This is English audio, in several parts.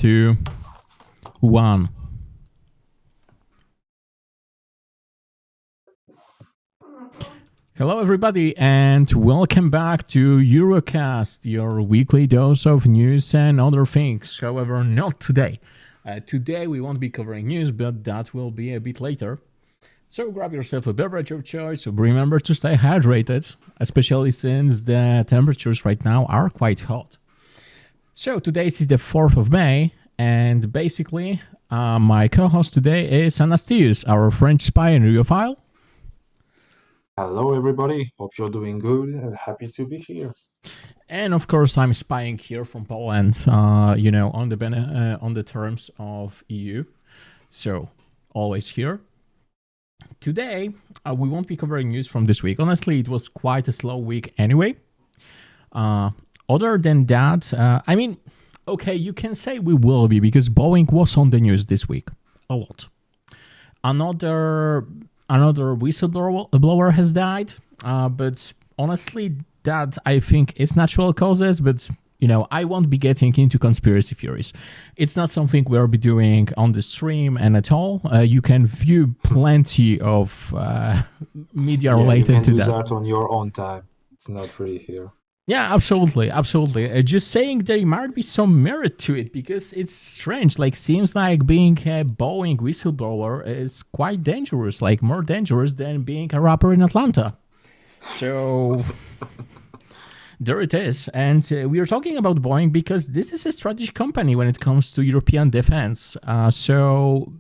2, 1. Hello, everybody, and welcome back to Eurocast, your weekly dose of news and other things. However, not today. Today we won't be covering news, but that will be a bit later. So grab yourself a beverage of choice. Remember to stay hydrated, especially since the temperatures right now are quite hot. So today is the 4th of May, and basically my co-host today is Anastius, our French spy and reviewophile. Hello, everybody. Hope you're doing good and happy to be here. And of course, I'm spying here from Poland, on the terms of EU. So always here. Today, we won't be covering news from this week. Honestly, it was quite a slow week anyway. Other than that, okay, you can say we will be because Boeing was on the news this week a lot. Another whistleblower has died, but honestly, that I think is natural causes, but I won't be getting into conspiracy theories. It's not something we'll be doing on the stream and at all. You can view plenty of media related to do that. that on your own time. It's not free here. Yeah, absolutely. Just saying there might be some merit to it because it's strange. Seems like being a Boeing whistleblower is quite dangerous, more dangerous than being a rapper in Atlanta. So there it is. And we are talking about Boeing because this is a strategic company when it comes to European defense. So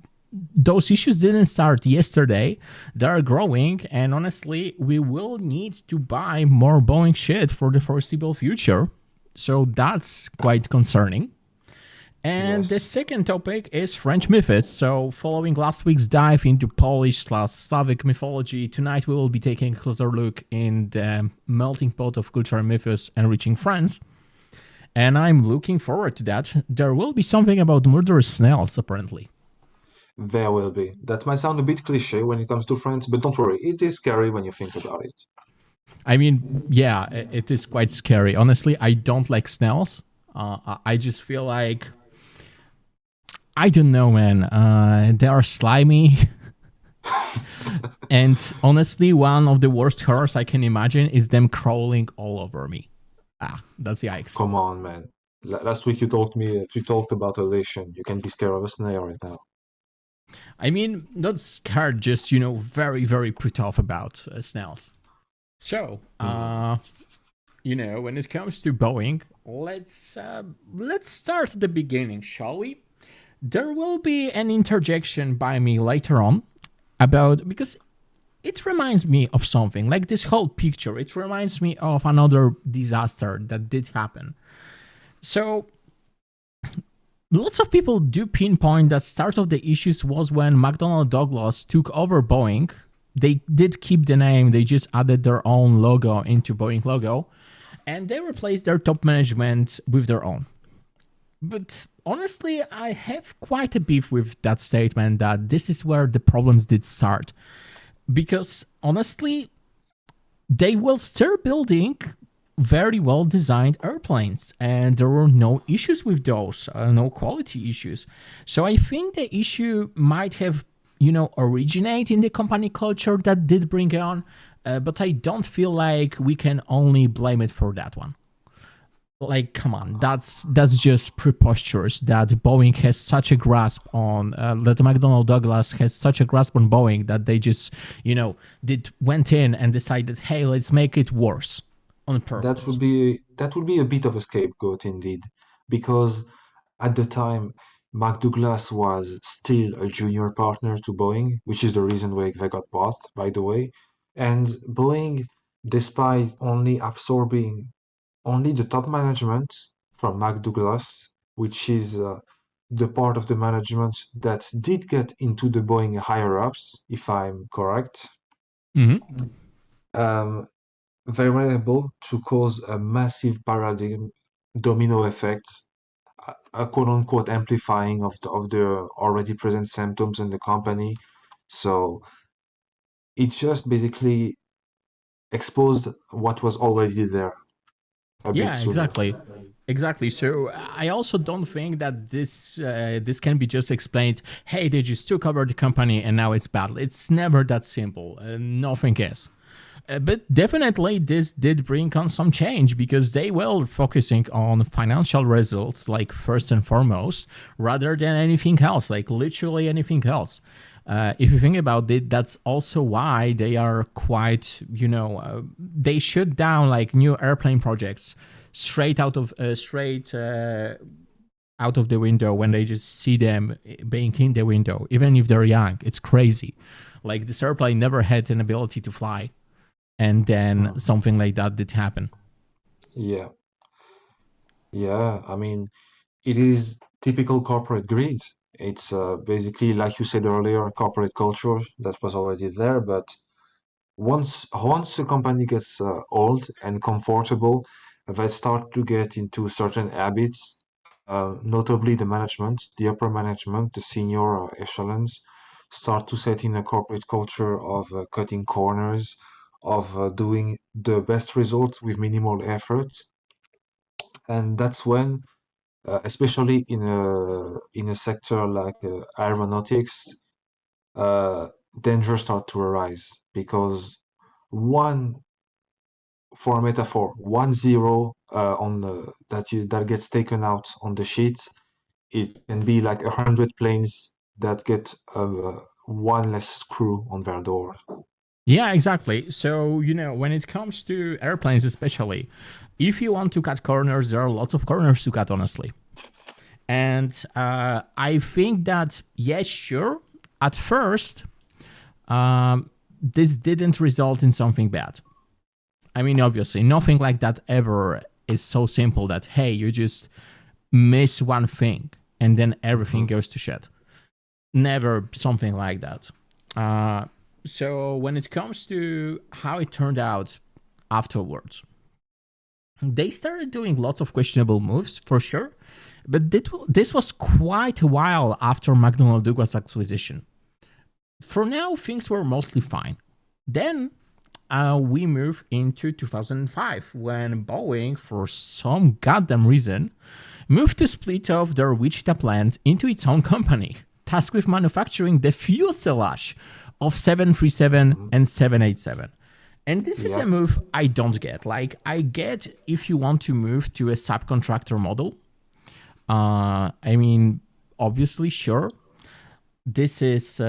those issues didn't start yesterday. They're growing, and honestly, we will need to buy more Boeing shit for the foreseeable future. So that's quite concerning. And The second topic is French myths. So following last week's dive into Polish/Slavic mythology, tonight we will be taking a closer look in the melting pot of cultural myths enriching France. And I'm looking forward to that. There will be something about murderous snails, apparently. There will be. That might sound a bit cliche when it comes to France, but don't worry, it is scary when you think about it. I mean, yeah, it is quite scary. Honestly, I don't like snails. I just feel like, I don't know, man. They are slimy. And honestly, one of the worst horrors I can imagine is them crawling all over me. That's yikes. Come on, man. Last week you talked about elation. You can be scared of a snail right now. I mean, not scared, just, very, very put off about snails. So, when it comes to Boeing, let's start at the beginning, shall we? There will be an interjection by me later on because it reminds me of something, like this whole picture. It reminds me of another disaster that did happen. So, lots of people do pinpoint that start of the issues was when McDonnell Douglas took over Boeing. They did keep the name, they just added their own logo into Boeing logo, and they replaced their top management with their own. But honestly, I have quite a beef with that statement that this is where the problems did start. Because honestly, they were still building very well designed airplanes, and there were no issues with those, no quality issues. So I think the issue might have originate in the company culture that did bring on, but I don't feel like we can only blame it for that one. Come on, that's just preposterous that Boeing has such a grasp on, that McDonnell Douglas has such a grasp on Boeing that they just, went in and decided, hey, let's make it worse on purpose. That would be a bit of a scapegoat indeed, because at the time, Mark Douglas was still a junior partner to Boeing, which is the reason why they got bought, by the way. And Boeing, despite only absorbing only the top management from Mark Douglas, which is the part of the management that did get into the Boeing higher ups, if I'm correct, they were able to cause a massive paradigm domino effect, a quote unquote amplifying of the already present symptoms in the company. So it just basically exposed what was already there. Yeah, exactly. Exactly. So I also don't think that this can be just explained. Hey, they just took over the company and now it's bad. It's never that simple. Nothing is. But definitely, this did bring on some change because they were focusing on financial results, like first and foremost, rather than anything else, like literally anything else. If you think about it, that's also why they are quite, they shut down like new airplane projects straight out of the window when they just see them being in the window, even if they're young. It's crazy. Like this airplane never had an ability to fly, and then Mm. something like that did happen. Yeah, yeah. I mean, it is typical corporate greed. It's basically, like you said earlier, corporate culture that was already there. But once a company gets old and comfortable, they start to get into certain habits, notably the management, the upper management, the senior echelons, start to set in a corporate culture of cutting corners, of doing the best results with minimal effort. And that's when especially in a sector like aeronautics, uh, danger start to arise because one, for a metaphor, 1 0 on that gets taken out on the sheet, it can be like 100 planes that get one less screw on their door. Yeah, exactly. So, when it comes to airplanes, especially, if you want to cut corners, there are lots of corners to cut, honestly. And I think that, yes, sure, at first, this didn't result in something bad. I mean, obviously, nothing like that ever is so simple that, hey, you just miss one thing and then everything Mhm. goes to shit. Never something like that. Uh, so when it comes to how it turned out afterwards, they started doing lots of questionable moves for sure, but this was quite a while after McDonnell Douglas acquisition. For now, things were mostly fine. Then we move into 2005 when Boeing, for some goddamn reason, moved to split off their Wichita plant into its own company, tasked with manufacturing the fuselage of 737 Mhm. and 787. And this is a Yeah. move I don't get. Like, I get if you want to move to a subcontractor model. I mean, obviously, sure, this is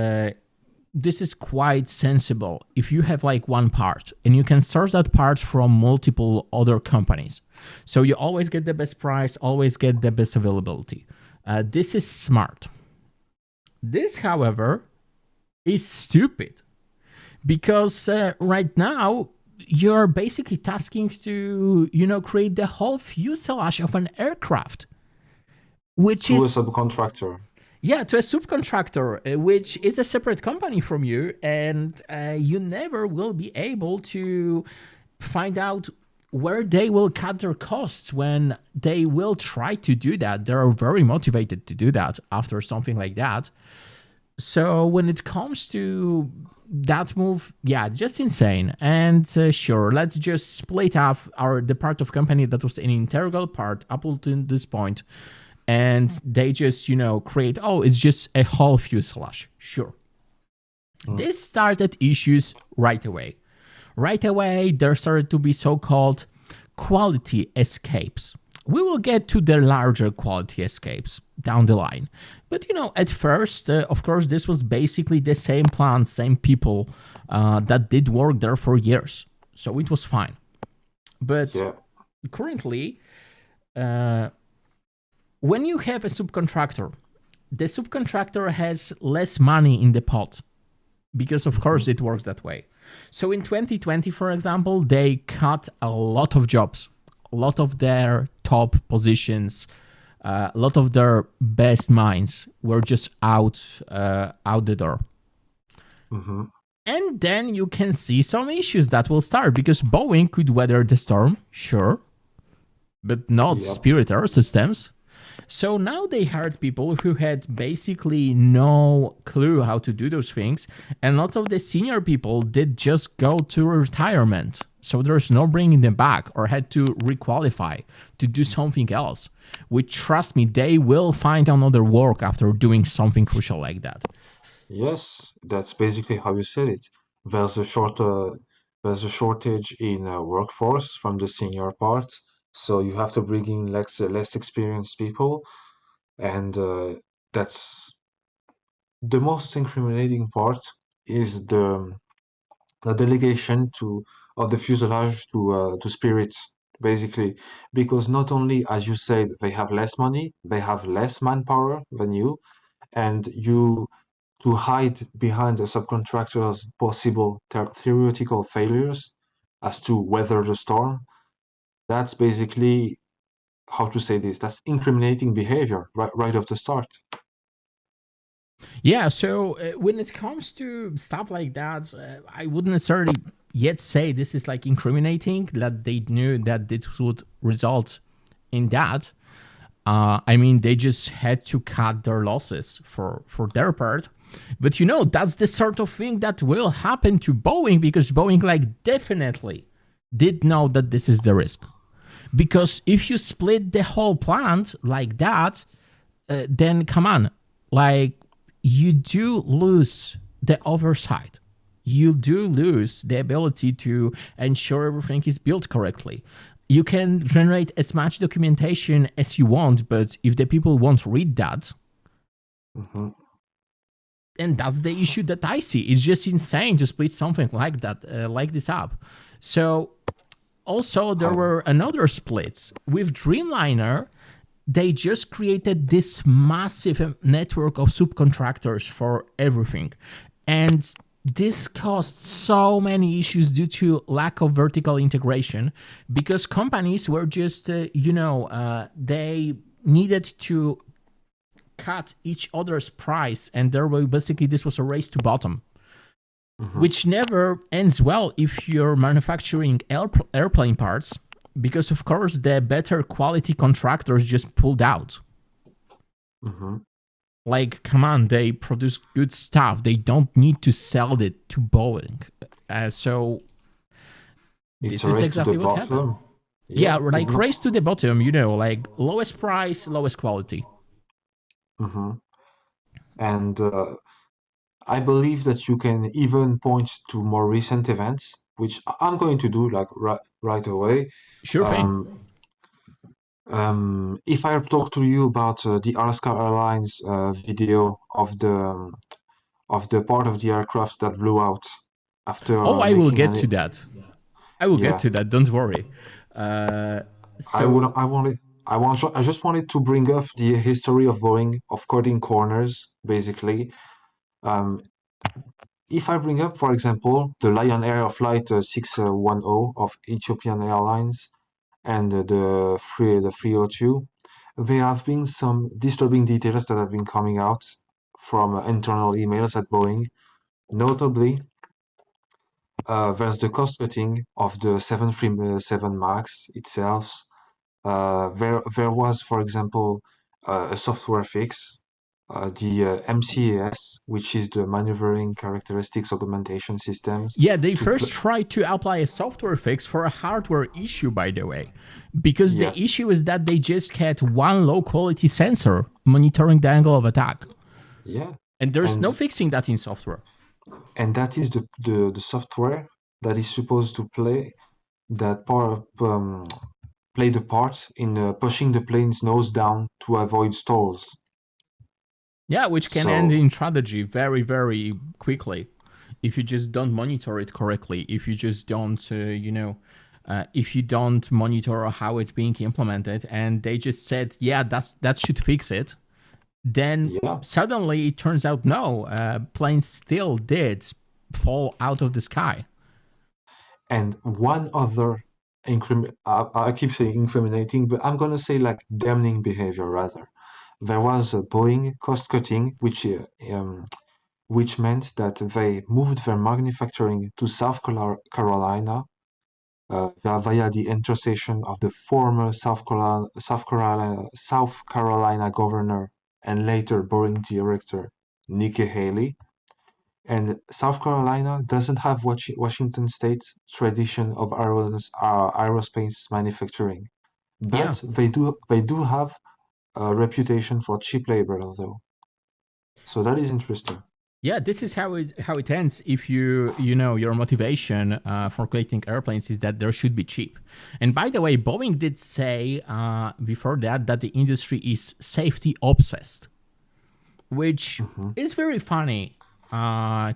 this is quite sensible if you have like one part and you can source that part from multiple other companies. So you always get the best price, always get the best availability. This is smart. This, however, is stupid because right now you're basically tasking to, create the whole fuselage of an aircraft, which To a is, subcontractor. yeah, to a subcontractor, which is a separate company from you, and you never will be able to find out where they will cut their costs when they will try to do that. They are very motivated to do that after something like that. So when it comes to that move, yeah, just insane. And sure, let's just split up the part of company that was an integral part up until this point, and they just create, oh, it's just a whole fuselage. Sure, Mm. this started issues right away. Right away, there started to be so-called quality escapes. We will get to the larger quality escapes down the line. But at first, of course, this was basically the same plant, same people that did work there for years. So it was fine. But Yeah. currently, uh, when you have a subcontractor, the subcontractor has less money in the pot because, of course, Mhm. it works that way. So in 2020, for example, they cut a lot of jobs, a lot of their top positions, a lot of their best minds were just out the door. Mhm. And then you can see some issues that will start because Boeing could weather the storm, sure, but not Yep. Spirit Air Systems. So now they hired people who had basically no clue how to do those things, and lots of the senior people did just go to retirement. So there's no bringing them back or had to requalify to do something else. Which, trust me, they will find another work after doing something crucial like that. Yes, that's basically how you said it. There's a short, there's a shortage in workforce from the senior part, so you have to bring in less experienced people, and that's the most incriminating part is the delegation of the fuselage to spirits, basically, because not only, as you said, they have less money, they have less manpower than you, and you to hide behind a subcontractor's possible theoretical failures as to weather the storm. That's basically how to say this. That's incriminating behavior right off the start. Yeah, so when it comes to stuff like that, I wouldn't necessarily yet say this is like incriminating that they knew that this would result in that. I mean, they just had to cut their losses for their part. But that's the sort of thing that will happen to Boeing because Boeing, like, definitely did know that this is the risk. Because if you split the whole plant like that, then come on, like, you do lose the oversight. You do lose the ability to ensure everything is built correctly. You can generate as much documentation as you want, but if the people won't read that, Hmm. and that's the issue that I see. It's just insane to split something like that, like this up. So also there I, were another splits with Dreamliner. They just created this massive network of subcontractors for everything, and this caused so many issues due to lack of vertical integration because companies were just they needed to cut each other's price, and there were basically this was a race to bottom, hmm which never ends well if you're manufacturing airplane parts, because of course the better quality contractors just pulled out. hmm Like, come on, they produce good stuff. They don't need to sell it to Boeing. So It's this a is race to the exactly what happened. bottom. Yeah, Yeah, like race to the bottom, like lowest price, lowest quality. hmm And I believe that you can even point to more recent events, which I'm going to do like right away. Sure thing. Um, if I talk to you about the Alaska Airlines video of the part of the aircraft that blew out Oh, after I will making get an to that. I will get yeah, to that. Don't worry. Uh, I would so I just wanted to bring up the history of Boeing of cutting corners, basically. Um, if I bring up, for example, the Lion Air Flight 610 of Ethiopian Airlines and the 302, there have been some disturbing details that have been coming out from internal emails at Boeing. Notably, there's the cost cutting of the 737 MAX itself. There was, for example, a software fix, the MCAS, which is the Maneuvering Characteristics Augmentation Systems, yeah, they to first tried to apply a software fix for a hardware issue, by the way, because the yeah, issue is that they just had one low quality sensor monitoring the angle of attack, yeah, and there's no and fixing that in software. that is the software that is supposed to that part play the part in pushing the plane's nose down to avoid stalls. Yeah, which can end So in tragedy very, very quickly if you just don't monitor it correctly. If you just don't, if you don't monitor how it's being implemented, and they just said, yeah, that should fix it. Then yeah, suddenly it turns out no, planes still did fall out of the sky. and one other I keep saying incriminating, but I'm gonna say like damning behavior rather. There was a Boeing cost cutting, which meant that they moved their manufacturing to South Carolina via the intercession of the former South Carolina governor and later Boeing director Nikki Haley. And South Carolina doesn't have Washington State's tradition of aerospace manufacturing, Yeah. but they do have a reputation for cheap labor, though. So that is interesting. Yeah, this is how it ends. If you know your motivation for creating airplanes is that they should be cheap. And by the way, Boeing did say before that the industry is safety obsessed, which Hmm. is very funny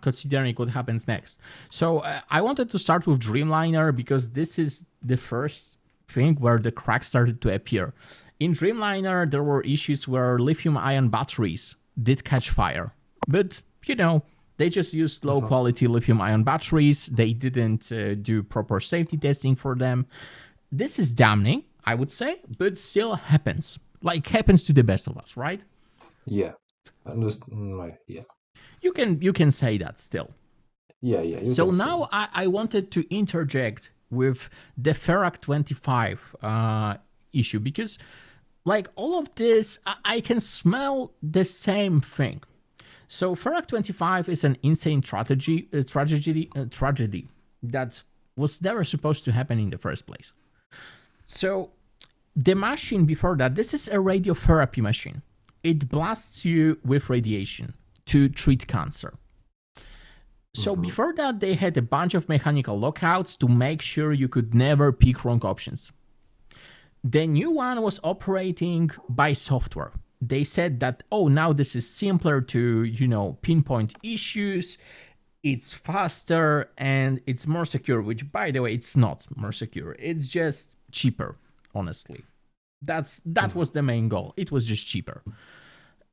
considering what happens next. So I wanted to start with Dreamliner because this is the first thing where the cracks started to appear. In Dreamliner, there were issues where lithium-ion batteries did catch fire, but they just used Hmm. low-quality lithium-ion batteries. They didn't do proper safety testing for them. This is damning, I would say, but still happens. Like happens to the best of us, right? Yeah. Right. Yeah. You can say that still. Yeah. Yeah. You So can say now that. I wanted to interject with the Ferrac 25 issue because, like all of this, I can smell the same thing. So Ferrac 25 is an insane tragedy that was never supposed to happen in the first place. So the machine before that, this is a radiotherapy machine. It blasts you with radiation to treat cancer. So Hmm. before that, they had a bunch of mechanical lockouts to make sure you could never pick wrong options. The new one was operating by software. They said that, oh, now this is simpler to, pinpoint issues, it's faster, and it's more secure, which, by the way, it's not more secure. It's just cheaper, honestly. That Hmm. was the main goal. It was just cheaper.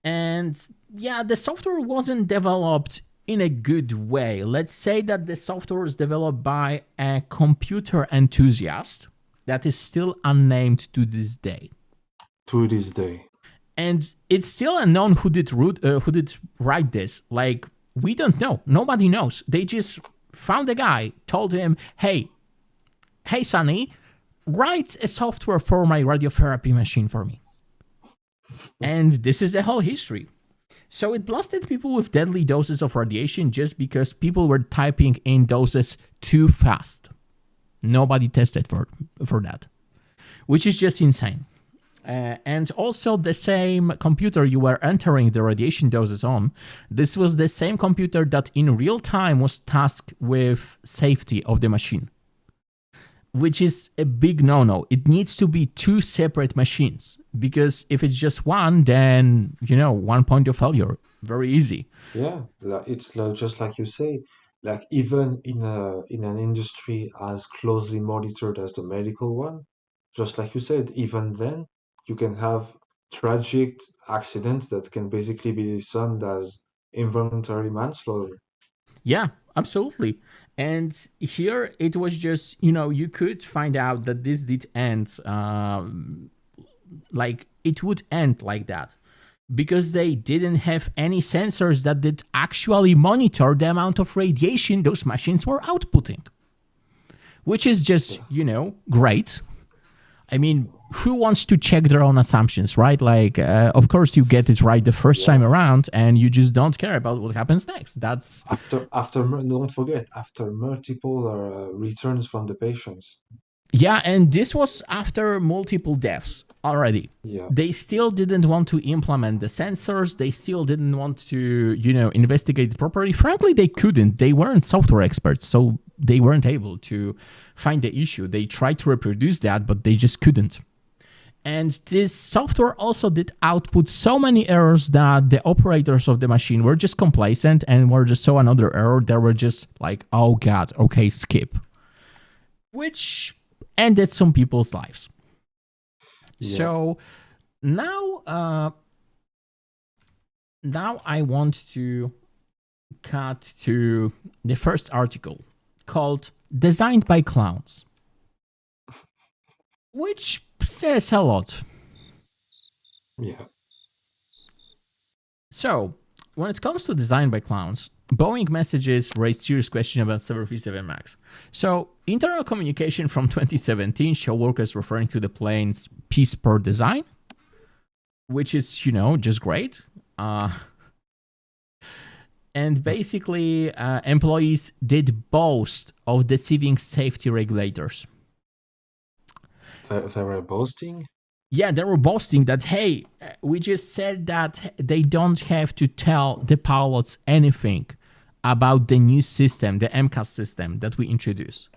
And yeah, the software wasn't developed in a good way. Let's say that the software was developed by a computer enthusiast that is still unnamed to this day. To this day. And it's still unknown who did write this. Like, we don't know. Nobody knows. They just found a guy, told him, hey, Sonny, write a software for my radiotherapy machine for me. And this is the whole history. So it blasted people with deadly doses of radiation just because people were typing in doses too fast. Nobody tested for that, which is just insane. And also the same computer you were entering the radiation doses on, this was the same computer that in real time was tasked with safety of the machine, which is a big no-no. It needs to be two separate machines because if it's just one, then one point of failure, very easy. Yeah, it's like, just like you say, like even in an industry as closely monitored as the medical one, just like you said, even then you can have tragic accidents that can basically be summed as involuntary manslaughter. Yeah, absolutely. And here it was just, you could find out that this did end, like it would end like that because they didn't have any sensors that did actually monitor the amount of radiation those machines were outputting, which is just, Yeah, great. I mean, who wants to check their own assumptions, right? Like, of course, you get it right the first time yeah. around, and you just don't care about what happens next. That's Don't forget, after multiple returns from the patients. Yeah, and this was after multiple deaths already. Yeah, They still didn't want to implement the sensors. They still didn't want to, investigate properly. Frankly, they couldn't. They weren't software experts, so they weren't able to find the issue. They tried to reproduce that, but they just couldn't. And this software also did output so many errors that the operators of the machine were just complacent and were just saw another error. They were just like, oh God, okay, skip. Which ended some people's lives. yeah. So now, now I want to cut to the first article called "Designed by Clowns," which says a lot. Yeah. So when it comes to design by clowns, Boeing messages raise serious questions about 737 MAX. So, internal communication from 2017 show workers referring to the plane's piece per design, which is, just great. And basically, employees did boast of deceiving safety regulators. They were boasting? Yeah, they were boasting that, hey, we just said that they don't have to tell the pilots anything about the new system, the MCAS system that we introduced.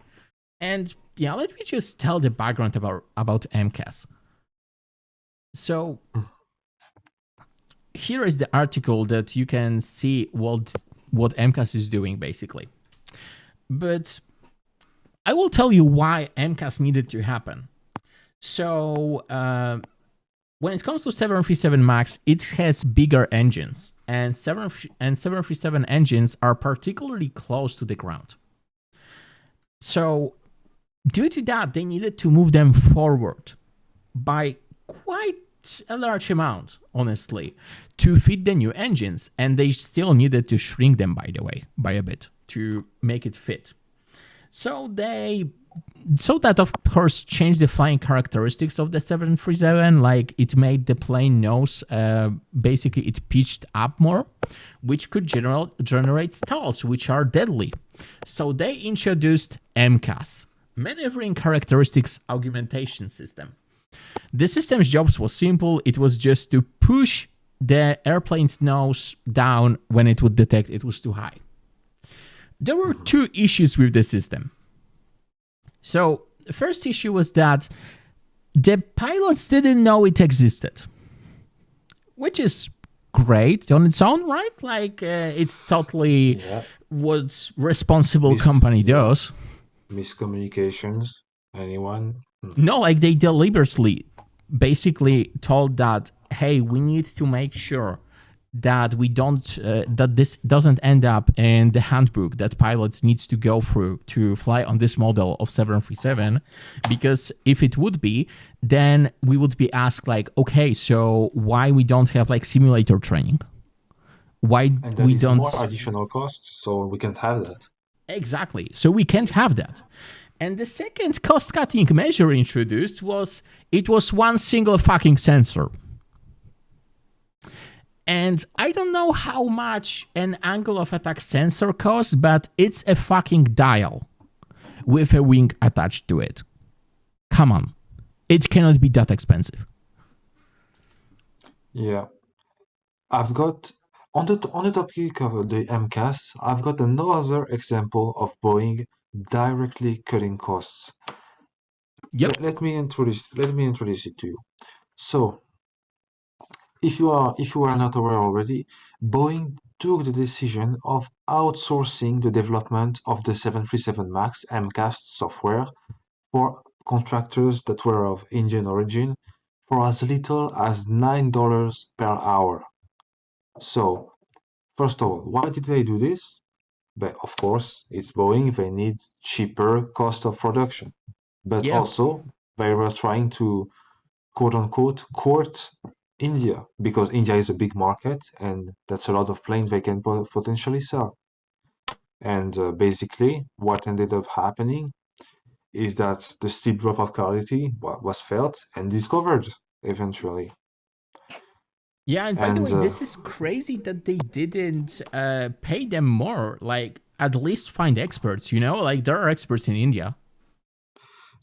And yeah, let me just tell the background about MCAS. So here is the article that you can see what MCAS is doing, basically. But I will tell you why MCAS needed to happen. So when it comes to 737 MAX, it has bigger engines, and 737 engines are particularly close to the ground. So due to that, they needed to move them forward by quite a large amount, honestly, to fit the new engines, and they still needed to shrink them, by the way, by a bit to make it fit. So that, of course, changed the flying characteristics of the 737. Like, it made the plane nose, basically, it pitched up more, which could generate stalls, which are deadly. So they introduced MCAS, Maneuvering Characteristics Augmentation System. The system's job was simple. It was just to push the airplane's nose down when it would detect it was too high. There were two issues with the system. So the first issue was that the pilots didn't know it existed, which is great on its own, right? Like, it's totally what responsible company does. Miscommunications? Anyone? No, like, they deliberately basically told that, hey, we need to make sure that we don't that this doesn't end up in the handbook that pilots needs to go through to fly on this model of 737, because if it would be, then we would be asked, like, okay, so why we don't have like simulator training, why And we that is don't more additional costs, so we can't have that. Exactly, so we can't have that. And the second cost-cutting measure introduced was one single fucking sensor. And I don't know how much an angle of attack sensor costs, but it's a fucking dial with a wing attached to it. Come on. It cannot be that expensive. Yeah. I've got, on the topic of the MCAS, I've got another example of Boeing directly cutting costs. Yep. Let me introduce it to you. So, if you are not aware already, Boeing took the decision of outsourcing the development of the 737 MAX MCAS software for contractors that were of Indian origin for as little as $9 per hour. So, first of all, why did they do this? But of course, it's Boeing, they need cheaper cost of production. But Yeah. also, they were trying to quote unquote court India because India is a big market and that's a lot of planes they can potentially sell. And basically, what ended up happening is that the steep drop of quality was felt and discovered eventually. Yeah, and by the And way, this is crazy that they didn't pay them more. Like, at least find experts, Like, there are experts in India.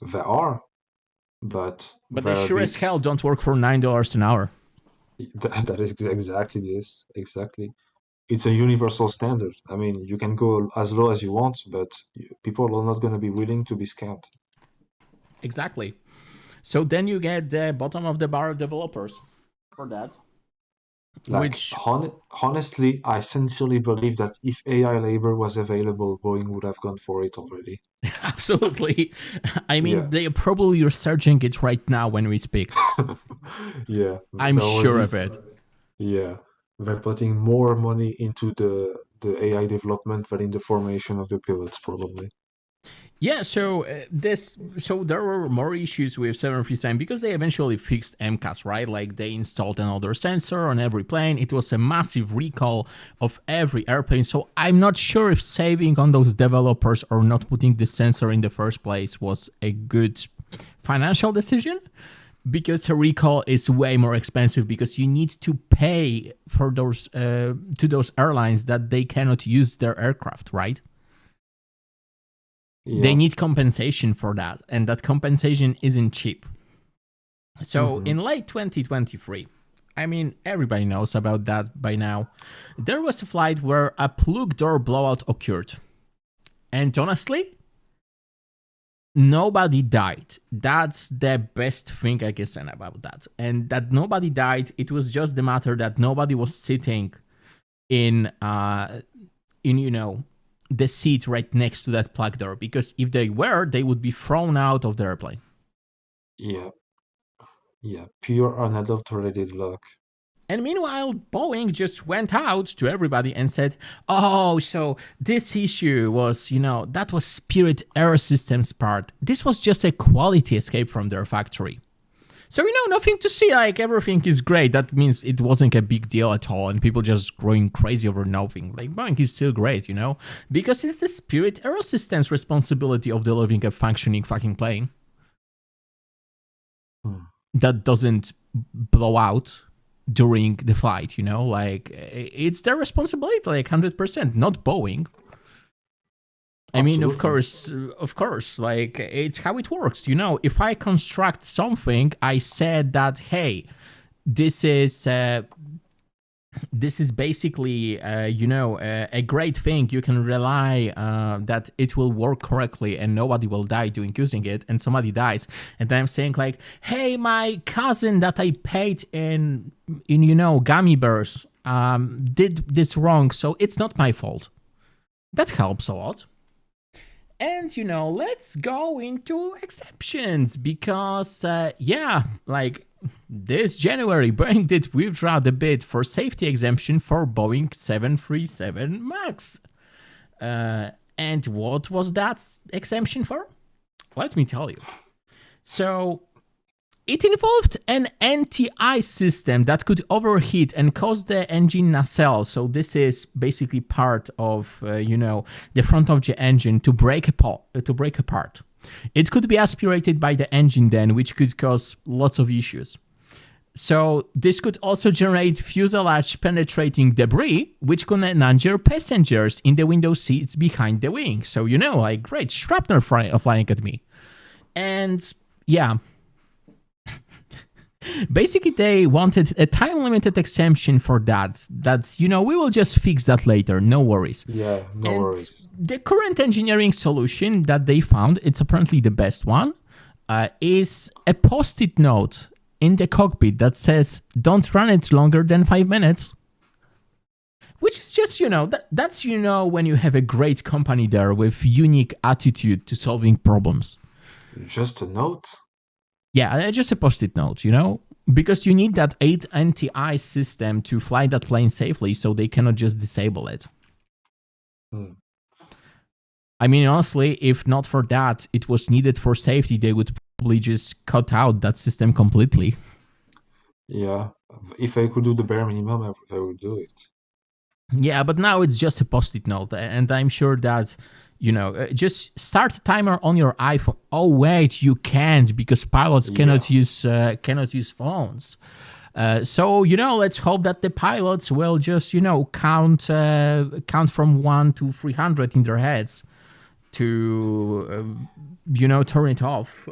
there are, but But they they're a sure as bit. hell don't work for $9 an hour. That is exactly this. Exactly. It's a universal standard. I mean, you can go as low as you want, but people are not going to be willing to be scammed. Exactly. So then you get the bottom of the bar developers for that. Like, Which honestly, I sincerely believe that if AI labor was available, Boeing would have gone for it already. absolutely, I mean, Yeah. they are probably researching it right now when we speak. Yeah, I'm they're sure already, of it. yeah, they're putting more money into the AI development than in the formation of the pilots, probably. Yeah, so there were more issues with 737 because they eventually fixed MCAS, right? Like they installed another sensor on every plane. It was a massive recall of every airplane. So I'm not sure if saving on those developers or not putting the sensor in the first place was a good financial decision, because a recall is way more expensive because you need to pay for those to those airlines that they cannot use their aircraft, right? They Yeah. need compensation for that, and that compensation isn't cheap. So Mm-hmm. in late 2023, I mean, everybody knows about that by now, there was a flight where a plug door blowout occurred. And honestly, nobody died. That's the best thing I can say about that. And that nobody died, it was just the matter that nobody was sitting in the seat right next to that plug door, because if they were, they would be thrown out of the airplane. Yeah. Yeah. Pure unadulterated luck. And meanwhile, Boeing just went out to everybody and said, oh, so this issue was, that was Spirit Air Systems part. This was just a quality escape from their factory. So, nothing to see, like everything is great. That means it wasn't a big deal at all, and people just going crazy over nothing. Like, Boeing is still great, because it's the Spirit Air Systems responsibility of delivering a functioning fucking plane Hmm. that doesn't blow out during the flight, like it's their responsibility, like 100%, not Boeing. I mean, Absolutely. of course, like it's how it works. If I construct something, I said that, hey, this is this is basically, a great thing. You can rely that it will work correctly and nobody will die doing using it, and somebody dies. And I'm saying like, hey, my cousin that I paid in gummy bears did this wrong, so it's not my fault. That helps a lot. And let's go into exceptions because like this January, Boeing did withdraw the bid for safety exemption for Boeing 737 Max. And what was that exemption for? Let me tell you. So it involved an anti-ice system that could overheat and cause the engine nacelle. So this is basically part of, the front of the engine to break apart. It could be aspirated by the engine then, which could cause lots of issues. So this could also generate fuselage penetrating debris, which could endanger passengers in the window seats behind the wing. So, like, great, shrapnel flying at me. And yeah, basically, they wanted a time-limited exemption for that. That's, we will just fix that later. No worries. Yeah. No And worries. the current engineering solution that they found, it's apparently the best one, is a post-it note in the cockpit that says, don't run it longer than 5 minutes. Which is just, that's, when you have a great company there with unique attitude to solving problems. Just a note. Yeah, just a post-it note, because you need that 8 anti-ice system to fly that plane safely, so they cannot just disable it. Hmm. I mean, honestly, if not for that, it was needed for safety, they would probably just cut out that system completely. Yeah. If I could do the bare minimum, I would do it. Yeah, but now it's just a post-it note, and I'm sure that just start a timer on your iPhone. Oh wait, you can't because pilots Yeah. cannot use phones. So let's hope that the pilots will just count from 1 to 300 in their heads to turn it off.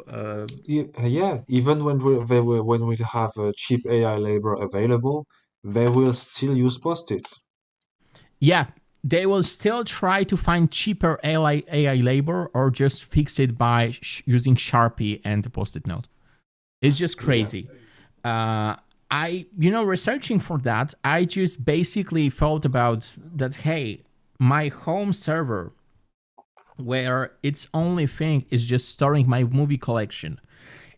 Yeah. Even when we have cheap AI labor available, they will still use post-it. Yeah, they will still try to find cheaper AI labor or just fix it by using Sharpie and a post-it note. It's just Yeah. crazy. I, researching for that, I just basically thought about that. Hey, my home server, where its only thing is just storing my movie collection,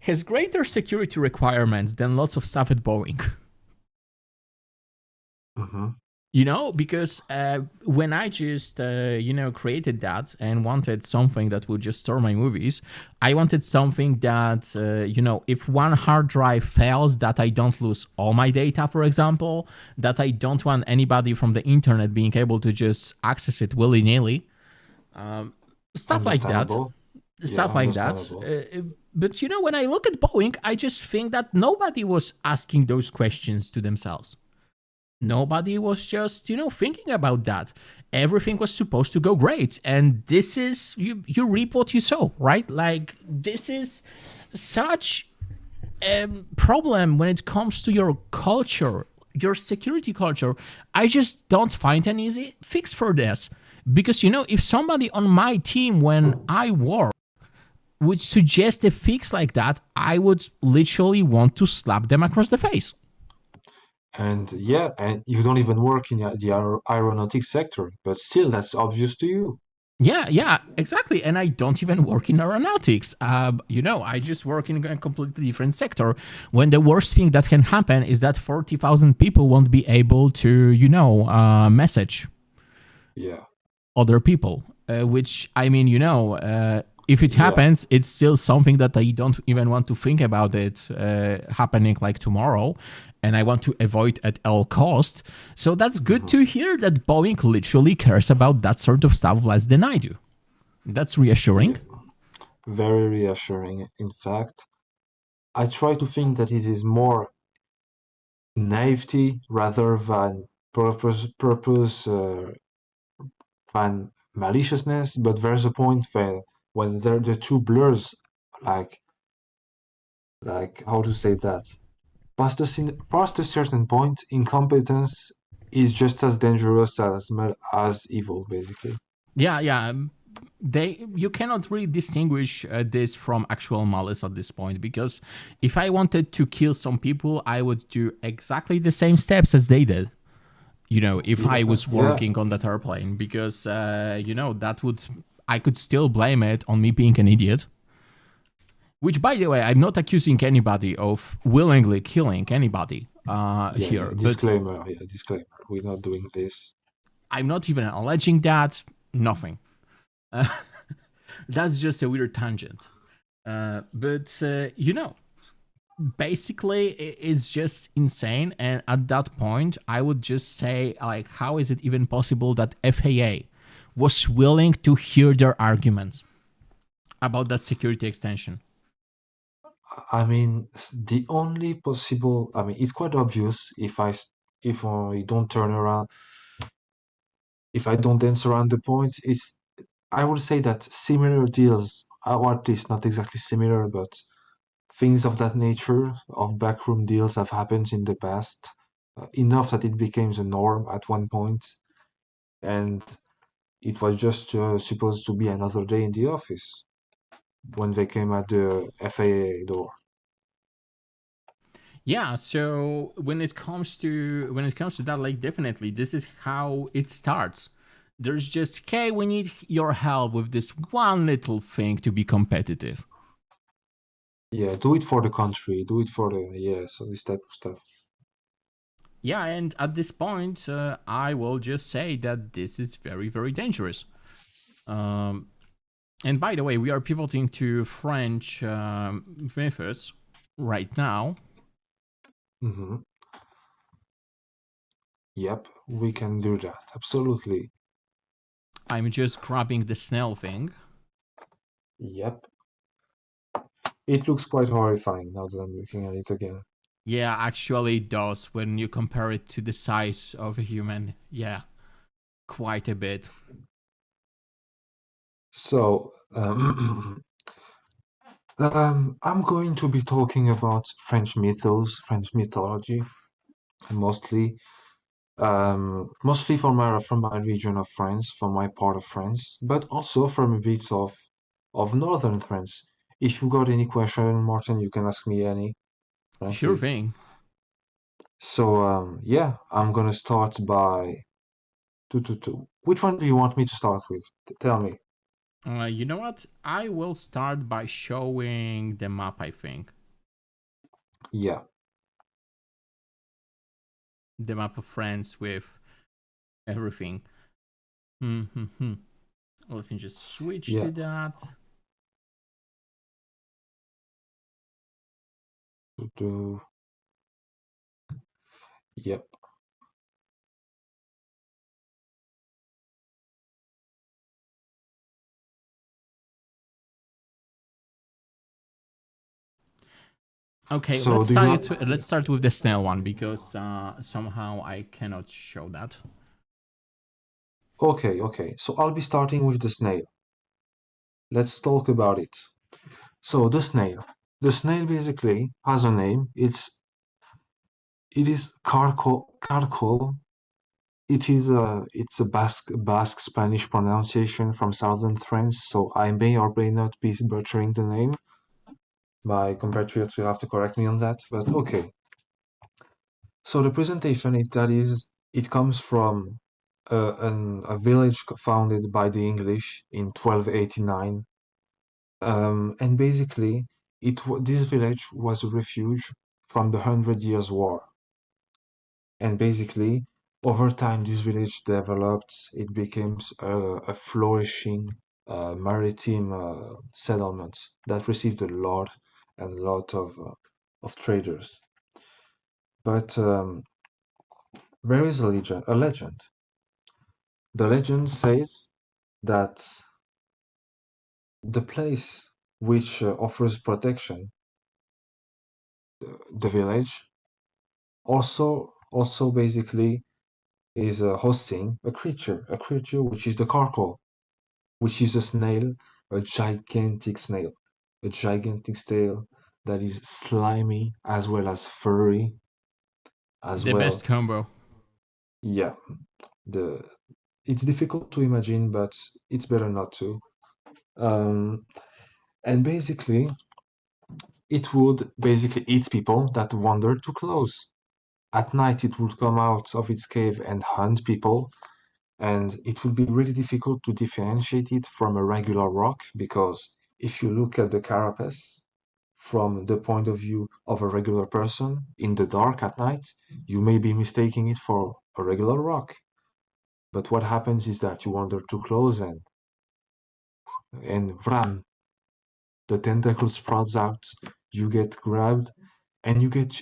has greater security requirements than lots of stuff at Boeing. Mm-hmm. Because when I just created that and wanted something that would just store my movies, I wanted something that if one hard drive fails, that I don't lose all my data, for example, that I don't want anybody from the internet being able to just access it willy-nilly, stuff like that. Understandable. Yeah, Stuff like that. understandable. But when I look at Boeing, I just think that nobody was asking those questions to themselves. Nobody was just thinking about that. Everything was supposed to go great, and this is you reap what you sow, right? Like, this is such a problem when it comes to your culture, your security culture. I just don't find an easy fix for this, because if somebody on my team when I work would suggest a fix like that, I would literally want to slap them across the face. And yeah, and you don't even work in the aeronautics sector, but still, that's obvious to you. Yeah, exactly. And I don't even work in aeronautics. I just work in a completely different sector. When the worst thing that can happen is that 40,000 people won't be able to, message Yeah, other people, which, I mean, if it yeah. happens, it's still something that I don't even want to think about it happening like tomorrow, and I want to avoid at all cost. So that's good Mhm. to hear that Boeing literally cares about that sort of stuff less than I do. That's reassuring. Yeah, very reassuring. In fact, I try to think that it is more naivety rather than purpose than maliciousness. But there's a point where when the two blurs, like how to say that, past a certain point, incompetence is just as dangerous as evil, basically. Yeah. You cannot really distinguish this from actual malice at this point, because if I wanted to kill some people, I would do exactly the same steps as they did. If I Yeah, was yeah, working on that airplane, because that would I could still blame it on me being an idiot. Which, by the way, I'm not accusing anybody of willingly killing anybody yeah. here, but Disclaimer, yeah, disclaimer. We're not doing this. I'm not even alleging that. Nothing. Uh, that's just a weird tangent. But basically, it's just insane. And at that point, I would just say, like, how is it even possible that FAA was willing to hear their arguments about that security extension? I mean, the only possible. I mean, it's quite obvious if I don't turn around, if I don't dance around the point. I would say that similar deals, or at least not exactly similar, but things of that nature of backroom deals have happened in the past, enough that it became the norm at one point, and it was just supposed to be another day in the office when they came at the FAA door. Yeah, so when it comes to that, like, definitely this is how it starts. There's just, okay, we need your help with this one little thing to be competitive. Yeah, do it for the country, do it for the, yeah, so this type of stuff. Yeah, and at this point, I will just say that this is very, very dangerous. Um, and by the way, we are pivoting to French mythos right now. Hmm. Yep, we can do that. Absolutely. I'm just grabbing the snail thing. Yep. It looks quite horrifying now that I'm looking at it again. Yeah, actually, it does when you compare it to the size of a human. Yeah, quite a bit. So, I'm going to be talking about French mythos, French mythology, mostly. Mostly from my region of France, from my part of France, but also from a bit of northern France. If you got any question, Martin, you can ask me any, Sure frankly. thing. So yeah, I'm gonna start by two. Which one do you want me to start with? Tell me. You know what? I will start by showing the map, I think. Yeah. The map of France with everything. Hmm. Let me just switch Yeah. to that. Do Yep. Okay, So do you have let's start with the snail one because somehow I cannot show that. Okay, okay. So I'll be starting with the snail. Let's talk about it. So the snail. The snail basically has a name. It is caracol. It's a Basque Spanish pronunciation from southern France, so I may or may not be butchering the name. My compatriots will have to correct me on that, but okay. So the presentation it comes from a village founded by the English in 1289, and basically this village was a refuge from the Hundred Years' War. And basically, over time, this village developed. It became a flourishing maritime settlement that received a lot of traders. But there is a legend. A legend. The legend says that the place which offers protection, the village, also basically is hosting a creature which is the Karkol, which is a snail, a gigantic snail, a gigantic snail that is slimy as well as furry as The best well. combo. Yeah, the it's difficult to imagine, but it's better not to. Um, and basically, it would basically eat people that wander too close. At night, it would come out of its cave and hunt people, and it would be really difficult to differentiate it from a regular rock because if you look at the carapace from the point of view of a regular person in the dark at night, you may be mistaking it for a regular rock. But what happens is that you wander too close and vram, the tentacle sprouts out, you get grabbed, and you get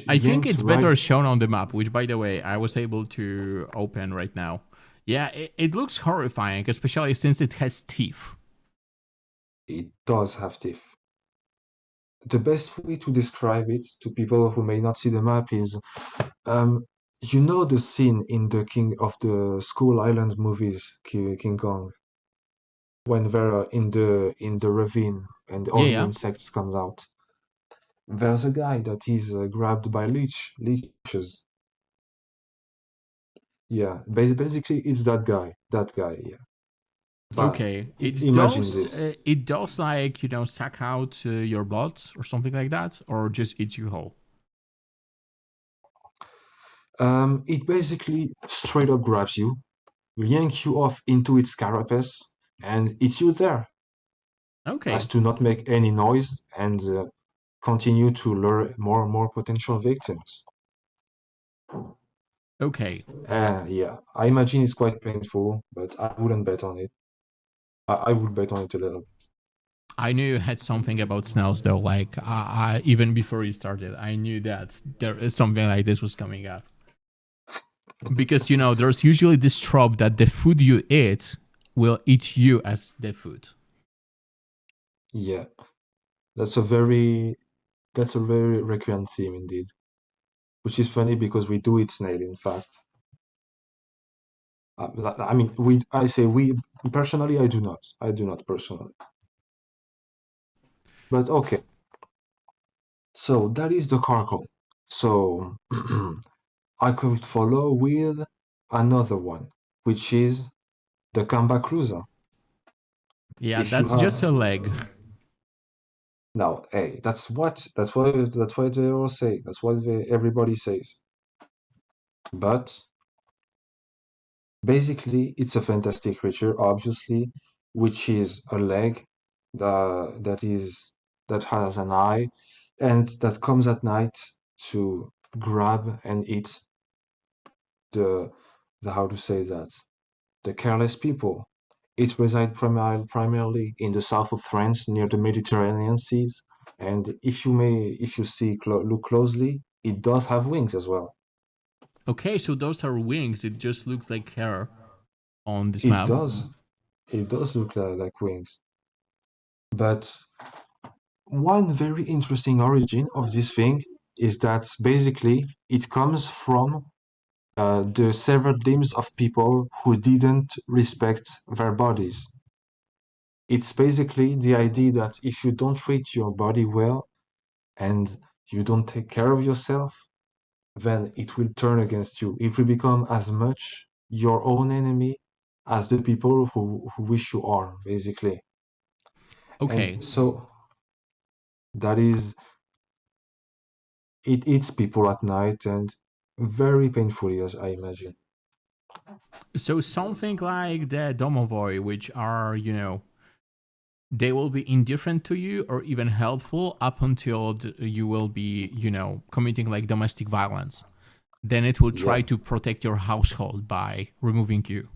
I think yanked it's right. better shown on the map, which, by the way, I was able to open right now. Yeah, it looks horrifying, especially since it has teeth. It does have teeth. The best way to describe it to people who may not see the map is you know the scene in the King of the Skull Island movies, King Kong, when they're in the ravine and all Yeah, the yeah. insects comes out. There's a guy that is grabbed by leeches. Yeah, basically it's that guy. Yeah, but Okay. imagine this. It does like suck out your blood or something like that, or just eats you whole. It basically straight up grabs you, yank you off into its carapace, and eats you there, as Okay. to not make any noise and continue to lure more and more potential victims. Okay. Yeah, I imagine it's quite painful, but I wouldn't bet on it. I would bet on it a little. I knew you had something about snails though. Like even before you started, I knew that there is something like this was coming up because there's usually this trope that the food you eat will eat you as the food. Yeah, that's a very that's a very recurrent theme indeed, which is funny because we do eat snail. In fact, I mean, I say we personally. I do not. I do not personally. But okay, so that is the cargo. So I could follow with another one, which is the Kamba Cruiser. Yeah, If you that's just a have leg. now, hey, that's what they all say. That's what everybody says. But basically, it's a fantastic creature, obviously, which is a leg that that has an eye, and that comes at night to grab and eat the how to say that, the careless people. It resides primarily in the south of France near the Mediterranean seas. And if you look closely, it does have wings as well. Okay, so those are wings. It just looks like hair on this It map. does. It does look like wings. But one very interesting origin of this thing is that basically it comes from the severed limbs of people who didn't respect their bodies. It's basically the idea that if you don't treat your body well and you don't take care of yourself, then it will turn against you. It will become as much your own enemy as the people who wish you harm, basically. Okay, And so that is, it eats people at night and very painfully, as I imagine. so something like the domovoi, which are, they will be indifferent to you or even helpful up until you will be, committing like domestic violence. Then it will try Yeah. to protect your household by removing you.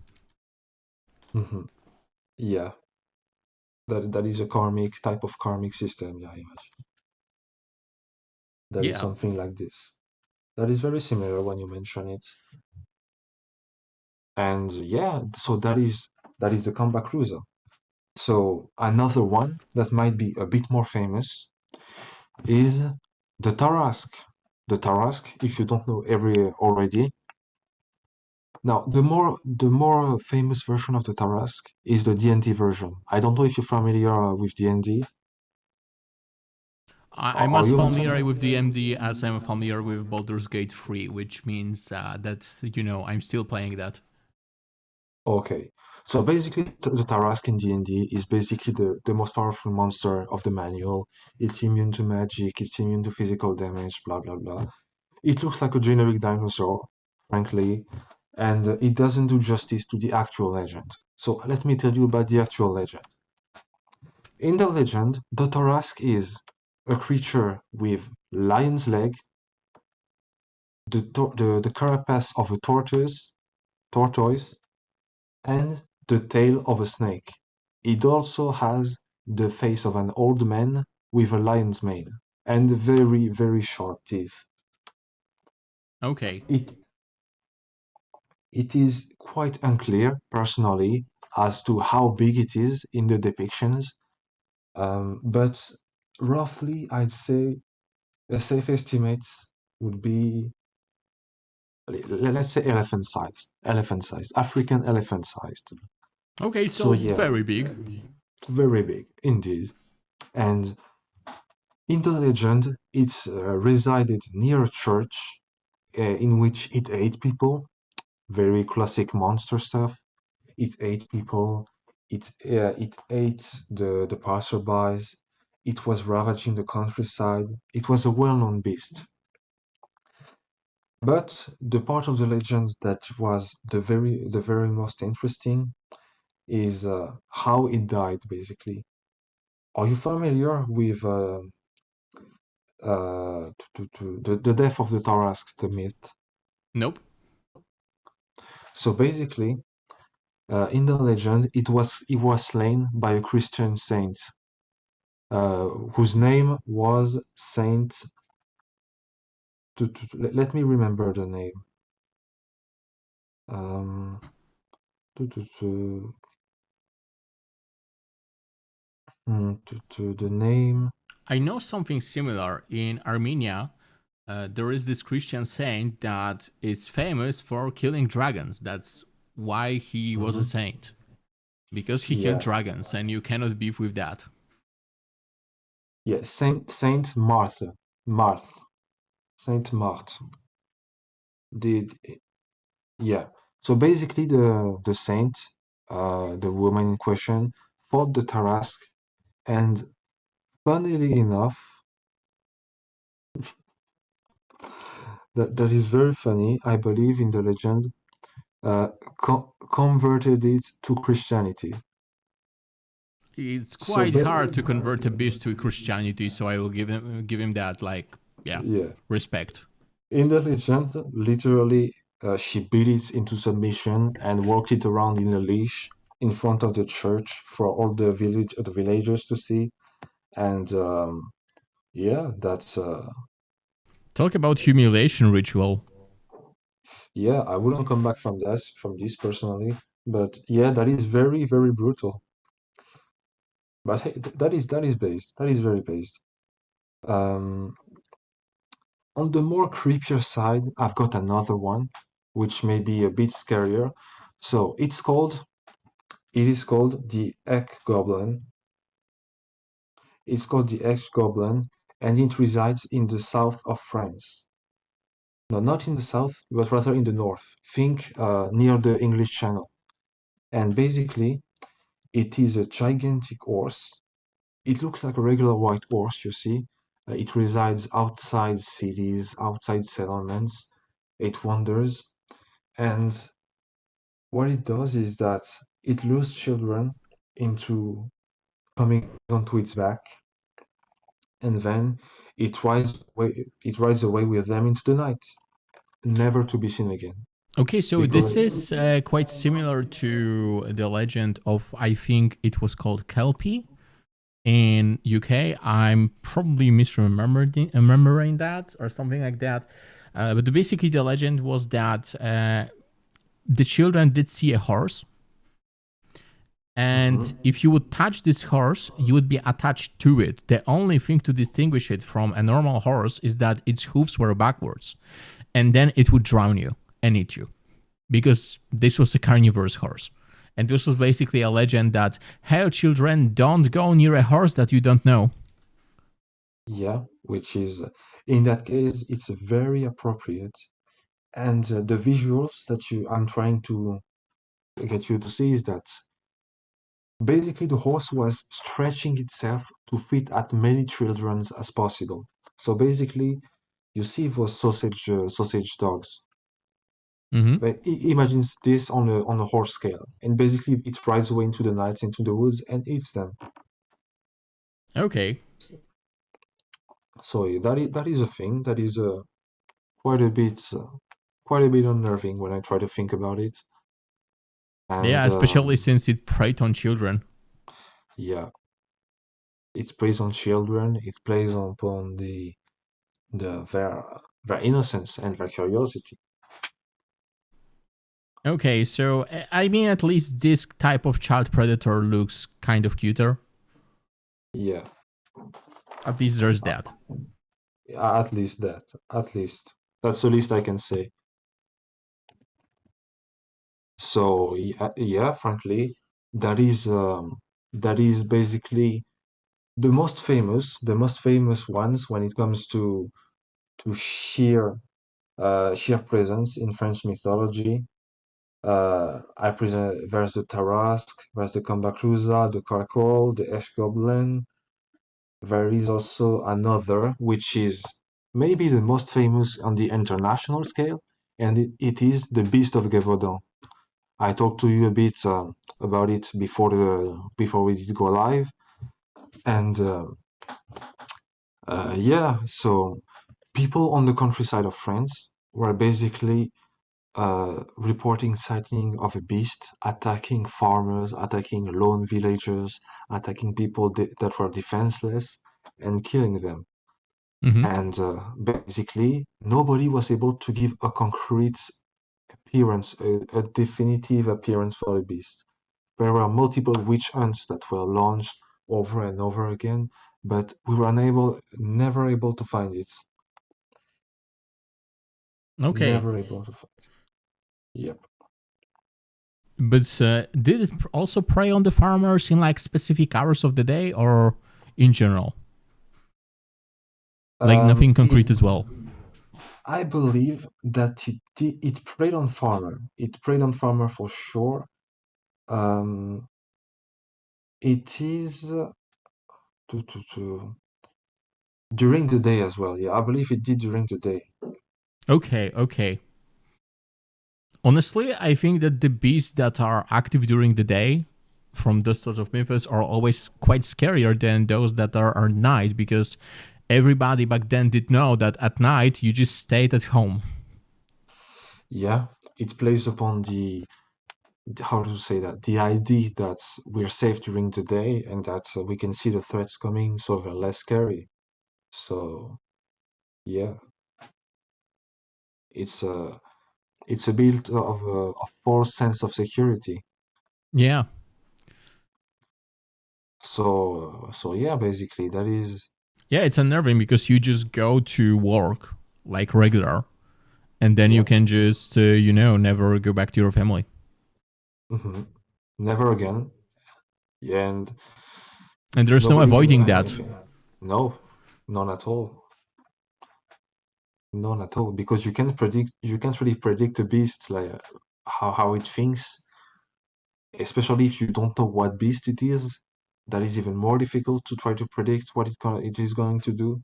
Hmm. Yeah. That is a karmic type of karmic system, yeah, I imagine. That is Yeah. something like this. That is very similar when you mention it. And yeah, so that is the comeback cruiser. So another one that might be a bit more famous is the Tarask. The Tarask, if you don't know every already. Now, the more famous version of the Tarask is the D&D version. I don't know if you're familiar with D&D. I'm Are as you familiar into? with DMD as I'm familiar with Baldur's Gate 3, which means that, I'm still playing that. Okay. So basically, the Tarask in D&D is basically the most powerful monster of the manual. It's immune to magic, it's immune to physical damage, blah blah blah. It looks like a generic dinosaur, frankly, and it doesn't do justice to the actual legend. So let me tell you about the actual legend. In the legend, the Tarask is a creature with lion's leg, the carapace of a tortoise, and the tail of a snake. It also has the face of an old man with a lion's mane and very, very sharp teeth. Okay. It it is quite unclear, personally, as to how big it is in the depictions, but roughly, I'd say a safe estimate would be, let's say, elephant sized, African elephant sized. Okay, So so yeah, very big. very big indeed. And in the legend, it's resided near a church in which it ate people. Very classic monster stuff. It ate people. It ate the passerbys. It was ravaging the countryside. It was a well-known beast. But the part of the legend that was the very most interesting is how it died. Basically, are you familiar with the death of the Tarask, the myth? Nope. So basically, in the legend, it was slain by a Christian saint, whose name was Saint. Let me remember the name. Um, to, to, to, the name. I know something similar in Armenia. There is this Christian saint that is famous for killing dragons. That's why he was a Mhm. saint. Because he killed Yeah, dragons, and you cannot beef with that. yeah, Saint Martha, Marthe, Saint Marthe did. Yeah. So basically, the saint, the woman in question, fought the Tarask, and funnily enough, that is very funny. I believe in the legend, uh, converted it to Christianity. It's So, quite hard to convert a beast to Christianity, so I will give him that, like, yeah, yeah, respect. in the legend, literally. She beat it into submission and walked it around in a leash in front of the church for all the villagers to see. And yeah, that's Talk about humiliation ritual. yeah. I wouldn't come back from this personally, but yeah, that is very very brutal. But hey, that is very based. Um, on the more creepier side, I've got another one, which may be a bit scarier. So it is called the Egg Goblin. It's called the Egg Goblin, and it resides in the south of France. No, not in the south, but rather in the north. Think near the English Channel. And basically, it is a gigantic horse. It looks like a regular white horse, you see. It resides outside cities, outside settlements. It wanders, and what it does is that it lures children into coming onto its back, and then it rides away with them into the night, never to be seen again. Okay, so this Because is quite similar to the legend of, I think it was called Kelpie in UK. I'm probably remembering that or something like that. But basically, the legend was that the children did see a horse, and Mhm. if you would touch this horse, you would be attached to it. The only thing to distinguish it from a normal horse is that its hooves were backwards, and then it would drown you and eat you because this was a carnivorous horse. And this was basically a legend that, hey, children, don't go near a horse that you don't know. Yeah, which is in that case, it's very appropriate. And the visuals that I'm trying to get you to see is that basically the horse was stretching itself to fit as many children as possible. So basically, you see those sausage dogs. Mm-hmm. But imagine this on a horse scale, and basically it rides away into the night, into the woods, and eats them. Okay. So that is a thing that is quite a bit quite a bit unnerving when I try to think about it. Yeah, And especially since it preyed on children. yeah, it plays on children. It plays upon their innocence and their curiosity. Okay, so I mean, at least this type of child predator looks kind of cuter. Yeah, At least there's that. at least that. At least that's the least I can say. So yeah, frankly, that is basically the most famous ones when it comes to sheer presence in French mythology. I present There's the Tarrasque, there's the Kambakruza, the Caracol, the Esh Goblin. There is also another which is maybe the most famous on the international scale, and it is the Beast of Gévaudan. I talked to you a bit about it before we did go live, and yeah, so people on the countryside of France were basically reporting sighting of a beast attacking farmers, attacking lone villagers, attacking people that were defenseless, and killing them. Mm-hmm. And basically, nobody was able to give a concrete appearance, a definitive appearance for the beast. There were multiple witch hunts that were launched over and over again, but we were never able to find it. Okay. Never able to find it. Yep. But did it also prey on the farmers in like specific hours of the day or in general? Like nothing It concrete as well. I believe that it preyed on farmer. It preyed on farmer for sure. Um, it is to during the day as well. Yeah, I believe it did during the day. Okay, okay. Honestly, I think that the beasts that are active during the day from this sort of mythos are always quite scarier than those that are at night because everybody back then did know that at night you just stayed at home. Yeah, it plays upon how to say that, the idea that we're safe during the day and that we can see the threats coming, so they're less scary. So yeah, it's a it's a build of a false sense of security. Yeah. So yeah, basically that is. Yeah, it's unnerving because you just go to work like regular, and then you Yeah. can just, never go back to your family. hmm Never again. Yeah, and And there's no nobody can avoiding find that. anything. No, none at all. None at all. Because you can't really predict a beast, like how it thinks, especially if you don't know what beast it is. That is even more difficult to try to predict what it is going to do.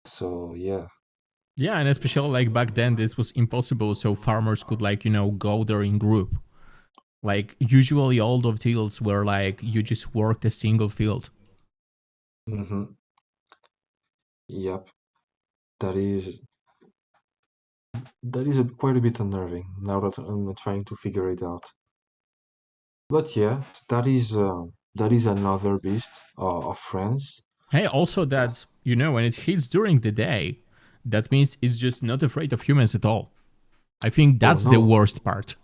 So yeah. Yeah, and especially like back then, this was impossible, so farmers could like go there in group. Like usually, all of fields were like you just worked a single field. hmm Yep. That is quite a bit unnerving now that I'm trying to figure it out. But yeah, that is another beast of France. Hey, also that when it hits during the day, that means it's just not afraid of humans at all. I think Oh that's the no, worst part.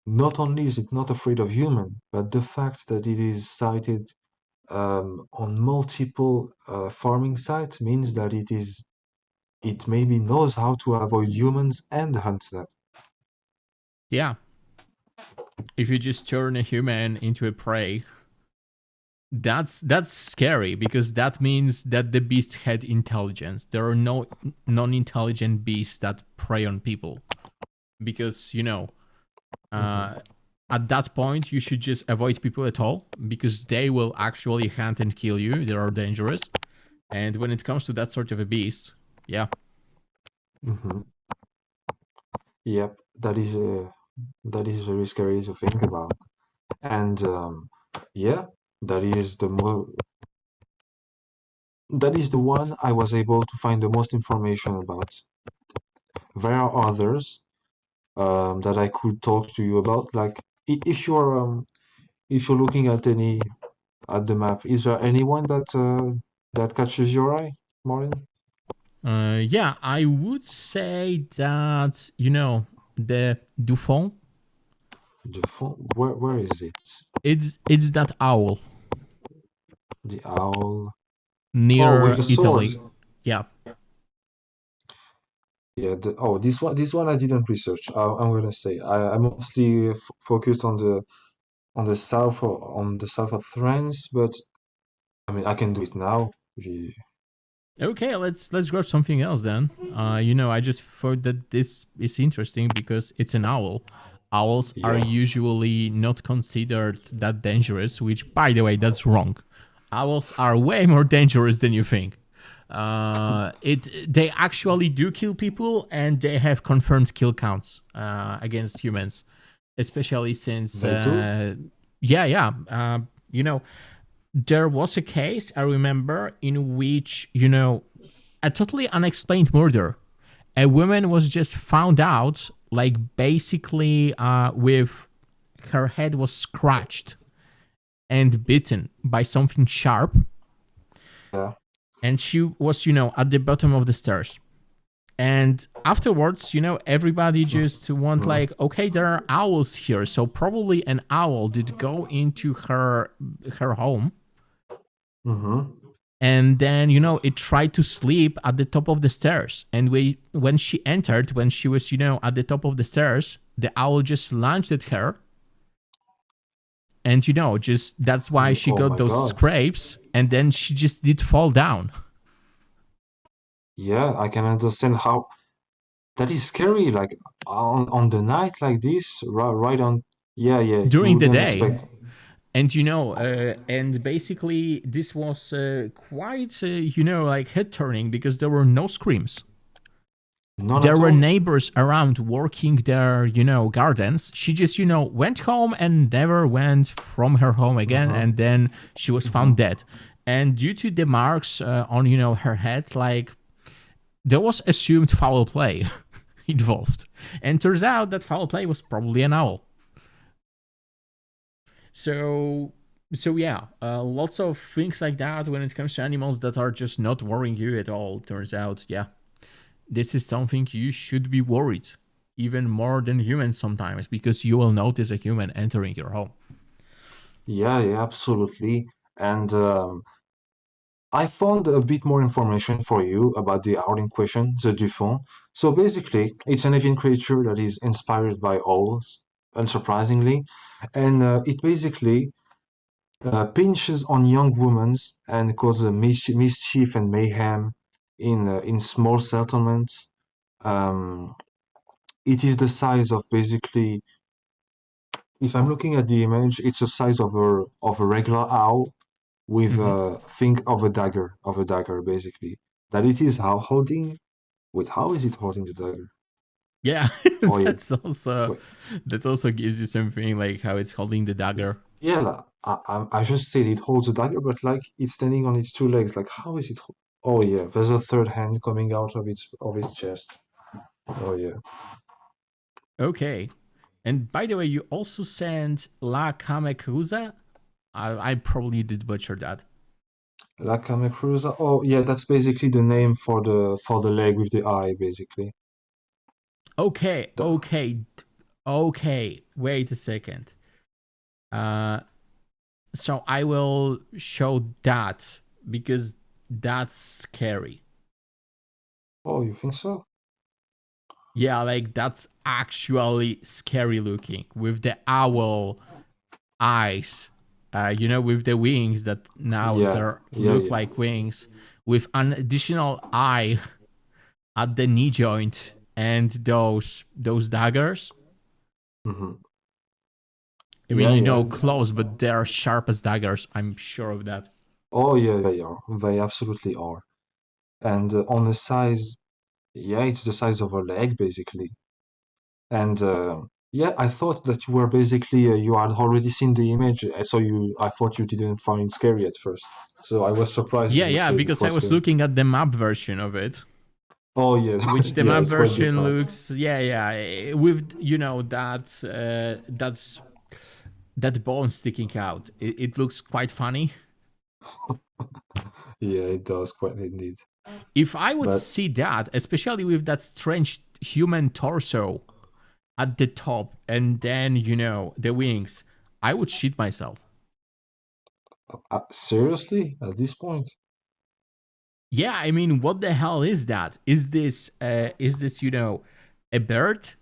not only is it not afraid of human, but the fact that it is sighted on multiple farming sites means that it maybe knows how to avoid humans and hunt them. Yeah, if you just turn a human into a prey, that's scary because that means that the beast had intelligence. There are no non-intelligent beasts that prey on people because hmm uh, at that point you should just avoid people at all because they will actually hunt and kill you. They are dangerous, and when it comes to that sort of a beast, yeah. hmm Yep, that is very scary to think about. And yeah, that is that is the one I was able to find the most information about. There are others that I could talk to you about. Like if you're looking at any at the map, is there anyone that catches your eye, Martin? Yeah, I would say that the Dufon. The phone, where is it? It's that owl The owl. Oh, with near the sword. Italy. Yeah. Yeah. This one I didn't research. I'm gonna say I mostly focused on the south on the south of France, but I mean I can do it now. Okay, let's grab something else then. I just thought that this is interesting because it's an owl. Owls are Yeah. usually not considered that dangerous, which, by the way, that's wrong. Owls are way more dangerous than you think. They actually do kill people, and they have confirmed kill counts against humans, especially since They do. yeah, yeah. There was a case I remember in which a totally unexplained murder. A woman was just found out, like basically with her head was scratched and bitten by something sharp, Yeah. and she was at the bottom of the stairs. And afterwards, everybody just went Mm-hmm. like, okay, there are owls here, so probably an owl did go into her home, Mm-hmm. and then it tried to sleep at the top of the stairs, and when she entered, when she was at the top of the stairs, the owl just lunged at her, and just that's why she Oh got my those God. scrapes, and then she just did fall down Yeah, I can understand how that is scary. Like on the night like this, right on. Yeah, yeah. You during the wouldn't day. expect. And and basically this was quite like head turning because there were no screams. None There at were all. neighbors around working their gardens. She just went home and never went from her home again, Mm-hmm. and then she was Mm-hmm. found dead. And due to the marks on her head, like there was assumed foul play involved. And turns out that foul play was probably an owl. So yeah, lots of things like that when it comes to animals that are just not worrying you at all. Turns out, yeah, this is something you should be worried even more than humans sometimes, because you will notice a human entering your home. Yeah, yeah, absolutely. And I found a bit more information for you about the owl in question, the Dufon. So basically, it's an avian creature that is inspired by owls, unsurprisingly, and it basically pinches on young women and causes mischief and mayhem in small settlements. Um, it is the size of basically, if I'm looking at the image, it's the size of a regular owl with Mm-hmm. think of a dagger basically. That it is how holding. Wait, how is it holding the dagger? Yeah, Oh yeah, that's also wait, that also gives you something like how it's holding the dagger. yeah. I just said it holds a dagger, but like it's standing on its two legs. Like how is it? Oh yeah, there's a third hand coming out of its chest. Oh yeah. Okay. And by the way, you also sent La Kame Cruza. I probably did butcher that. La Cruza. Oh yeah, that's basically the name for the leg with the eye, basically. Okay, The, okay. Wait a second. Uh, so I will show that because that's scary. oh, you think so? Yeah, like that's actually scary looking with the owl eyes. With the wings that now Yeah, they yeah, look yeah. like wings, with an additional eye at the knee joint and those daggers. Hmm. I mean, Yeah, yeah. close, but they're sharp as daggers. I'm sure of that. Oh yeah, they are. They absolutely are. And on the size, yeah, it's the size of a leg, basically. And yeah, I thought that you were basically you had already seen the image, so I thought you didn't find it scary at first. So I was surprised Yeah, when you yeah, said it because I was was scary. looking at the map version of it, Oh yeah, which the yeah, map it's quite version different. looks, yeah, with that bone sticking out. It looks quite funny. Yeah, it does quite indeed. If I would But see that, especially with that strange human torso at the top and then the wings, I would shit myself. seriously, at this point, Yeah, I mean, what the hell is that? Is this a bird,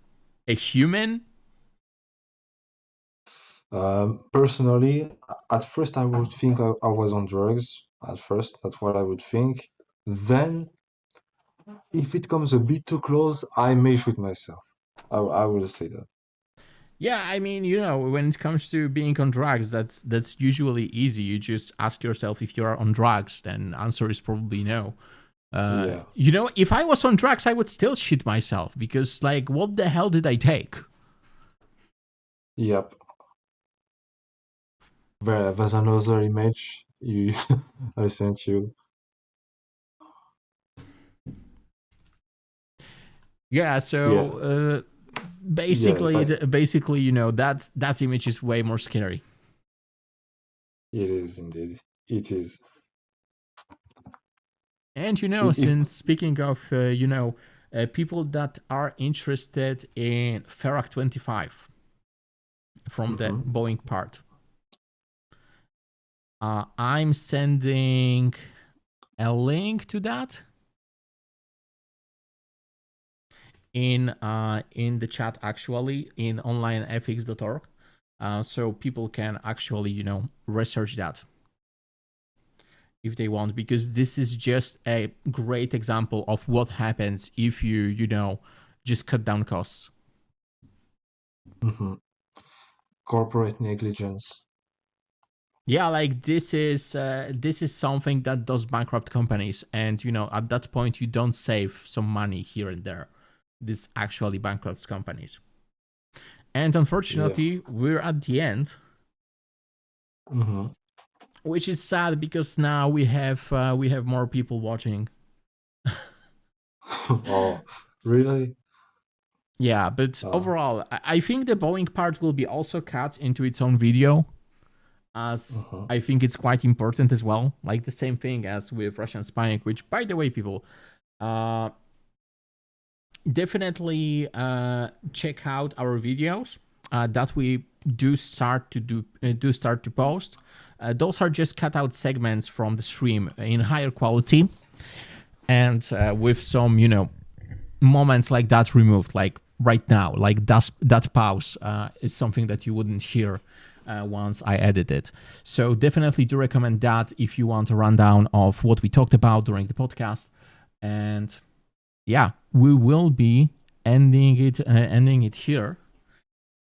a human? personally, at first I would think I was on drugs. At first, that's what I would think. Then, if it comes a bit too close, I may shoot myself. I would say that. Yeah, I mean, when it comes to being on drugs, that's usually easy. You just ask yourself if you're on drugs, then answer is probably no. Yeah. If I was on drugs, I would still shit myself because, like, what the hell did I take? Yep. There's another image you I sent you. Yeah, Yeah. so Yeah. If I, basically, that image is way more scary. it is indeed. It is. And If. since speaking of people that are interested in Ferrac 25 from the Mhm. Boeing part, I'm sending a link to that in the chat, actually, in onlineethics.org, so people can actually research that if they want, because this is just a great example of what happens if you just cut down costs. Mhm. Corporate negligence. Yeah, like this is something that does bankrupt companies, and at that point you don't save some money here and there. This actually bankrupts companies, and Yeah. unfortunately we're at the end, Mhm. which is sad because now we have more people watching. Oh, really? Yeah, but Uh, overall, I think the Boeing part will be also cut into its own video, as mhm. I think it's quite important as well. Like the same thing as with Russian spying, which, by the way, people, uh, definitely check out our videos that we do start to post. Those are just cut out segments from the stream in higher quality and with some, moments like that removed, like right now, like that pause is something that you wouldn't hear once I edit it. So definitely do recommend that if you want a rundown of what we talked about during the podcast. And yeah, we will be ending it here.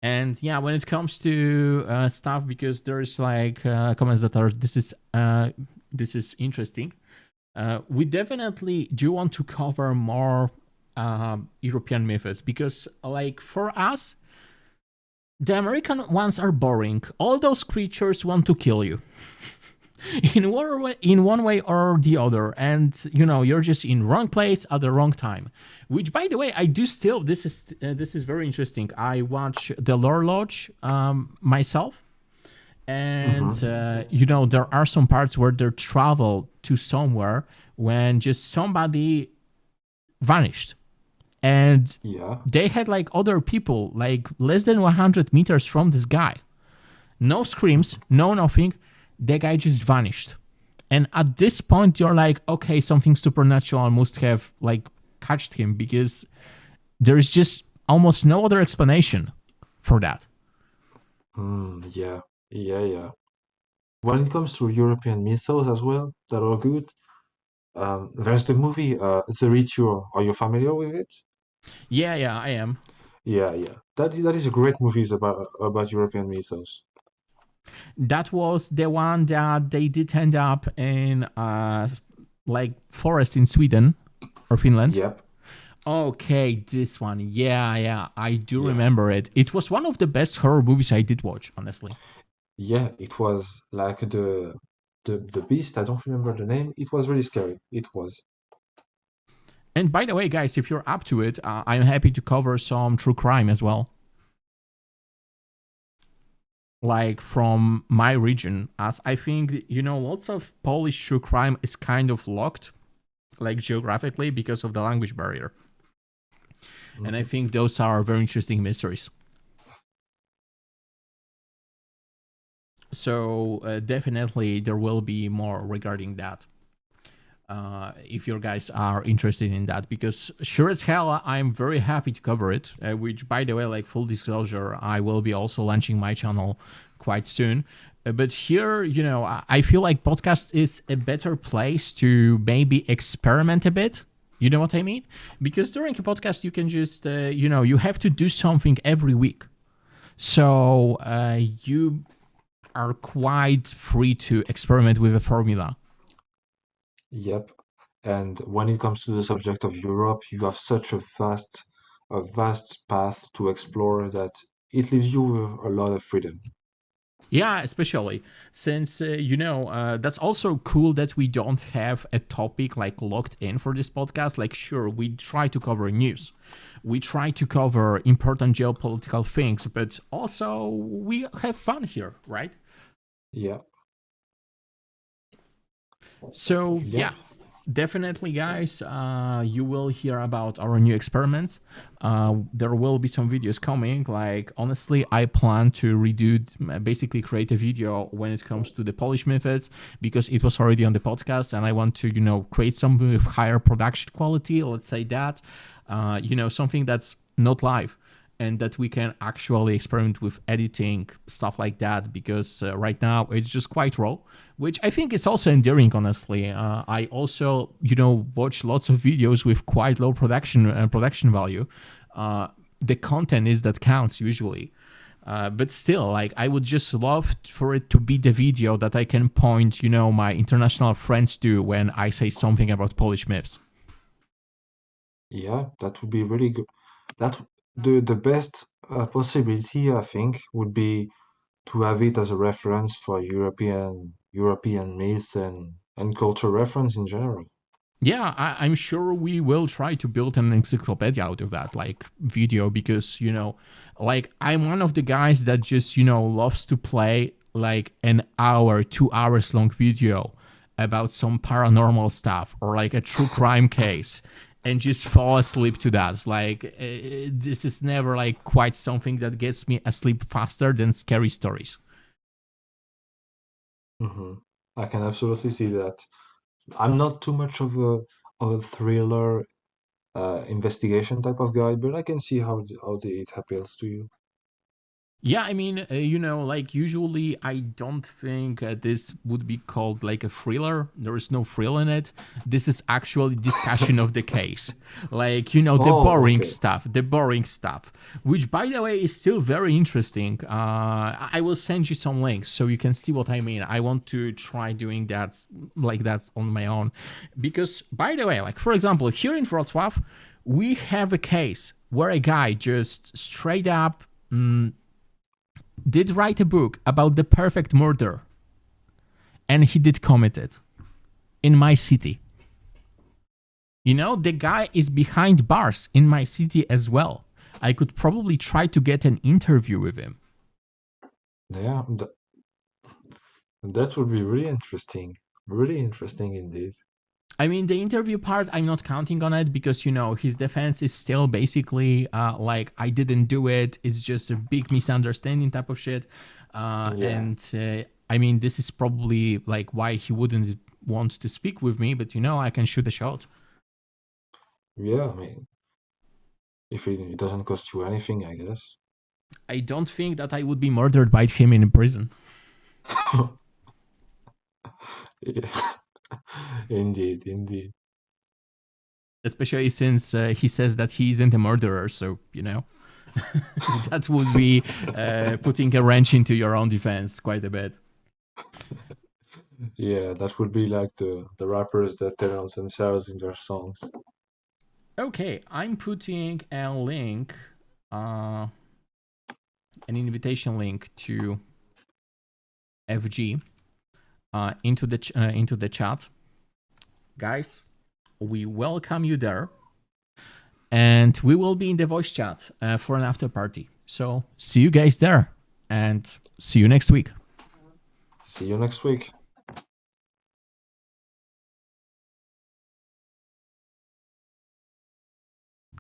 And yeah, when it comes to stuff, because there's like comments that are this is interesting. We definitely do want to cover more European myths because, like, for us, the American ones are boring. All those creatures want to kill you in one way or the other, and you're just in wrong place at the wrong time. Which, by the way, I do still. This is very interesting. I watch the Lore Lodge myself, and Mhm. there are some parts where they travel to somewhere when just somebody vanished, and Yeah. they had like other people like less than 100 meters from this guy. No screams, Mhm. no nothing. The guy just vanished. And at this point, you're like, okay, something supernatural must have like catched him, because there is just almost no other explanation for that. Yeah. Yeah, yeah. When it comes to European mythos as well, that are good, there's the movie The Ritual. Are you familiar with it? Yeah, yeah, I am. Yeah, yeah. That is a great movie about European mythos. That was the one that they did end up in, like forest in Sweden or Finland. Yep. Okay, this one. Yeah, yeah, I do Yeah. remember it. It was one of the best horror movies I did watch, honestly. Yeah, it was like the beast, I don't remember the name. It was really scary. It was. And by the way, guys, if you're up to it, I'm happy to cover some true crime as well, like from my region, as I think lots of Polish true crime is kind of locked, like geographically, because of the language barrier. And I Mhm. think those are very interesting mysteries. So definitely there will be more regarding that. If you guys are interested in that, because sure as hell I'm very happy to cover it, which, by the way, like, full disclosure, I will be also launching my channel quite soon. But here, I feel like podcast is a better place to maybe experiment a bit. You know what I mean? Because during a podcast you can just you have to do something every week, so you are quite free to experiment with a formula. Yep. And when it comes to the subject of Europe, you have such a vast path to explore that it leaves you with a lot of freedom. Yeah, especially since that's also cool that we don't have a topic like locked in for this podcast. Like, sure, we try to cover news, we try to cover important geopolitical things, but also we have fun here, right? Yeah. So Yep. yeah, definitely, guys, you will hear about our new experiments. There will be some videos coming. Like, honestly, I plan to basically create a video when it comes to the Polish methods, because it was already on the podcast, and I want to create something with higher production quality, let's say that. Something that's not live, and that we can actually experiment with editing, stuff like that, because right now it's just quite raw, which I think is also endearing, honestly. I also watch lots of videos with quite low production value. The content is that counts usually. But still, like, I would just love for it to be the video that I can point my international friends to when I say something about Polish myths. Yeah, that would be really good. That the best possibility, I think, would be to have it as a reference for European myths and culture reference in general. Yeah, I'm sure we will try to build an encyclopedia out of that, like video, because like I'm one of the guys that just loves to play like an hour, 2 hours long video about some paranormal stuff or like a true crime case, and just fall asleep to that. Like this is never like quite something that gets me asleep faster than scary stories. Hmm. I can absolutely see that. I'm not too much of a thriller investigation type of guy, but I can see it appeals to you. Yeah, I mean, like usually I don't think this would be called like a thriller. There is no thrill in it. This is actually discussion of the case. Like, Oh, okay. the boring stuff, which by the way is still very interesting. I will send you some links so you can see what I mean. I want to try doing that like that's on my own. Because by the way, like for example, here in Wrocław, we have a case where a guy just straight up did write a book about the perfect murder, and he did commit it in my city. The guy is behind bars in my city as well. I could probably try to get an interview with him. Yeah, that would be really interesting. Really interesting indeed. I mean, the interview part, I'm not counting on it because, his defense is still basically like, I didn't do it. It's just a big misunderstanding type of shit. Yeah. And I mean, this is probably like why he wouldn't want to speak with me, but, I can shoot a shot. Yeah, I mean, if it doesn't cost you anything, I guess. I don't think that I would be murdered by him in prison, Yeah. Indeed, indeed. especially since he says that he isn't a murderer. So, that would be putting a wrench into your own defense quite a bit. Yeah, that would be like the rappers that tell on themselves in their songs. Okay, I'm putting a link, uh, an invitation link to FG into the chat, guys. We welcome you there, and we will be in the voice chat for an after party. So see you guys there, and see you next week. See you next week.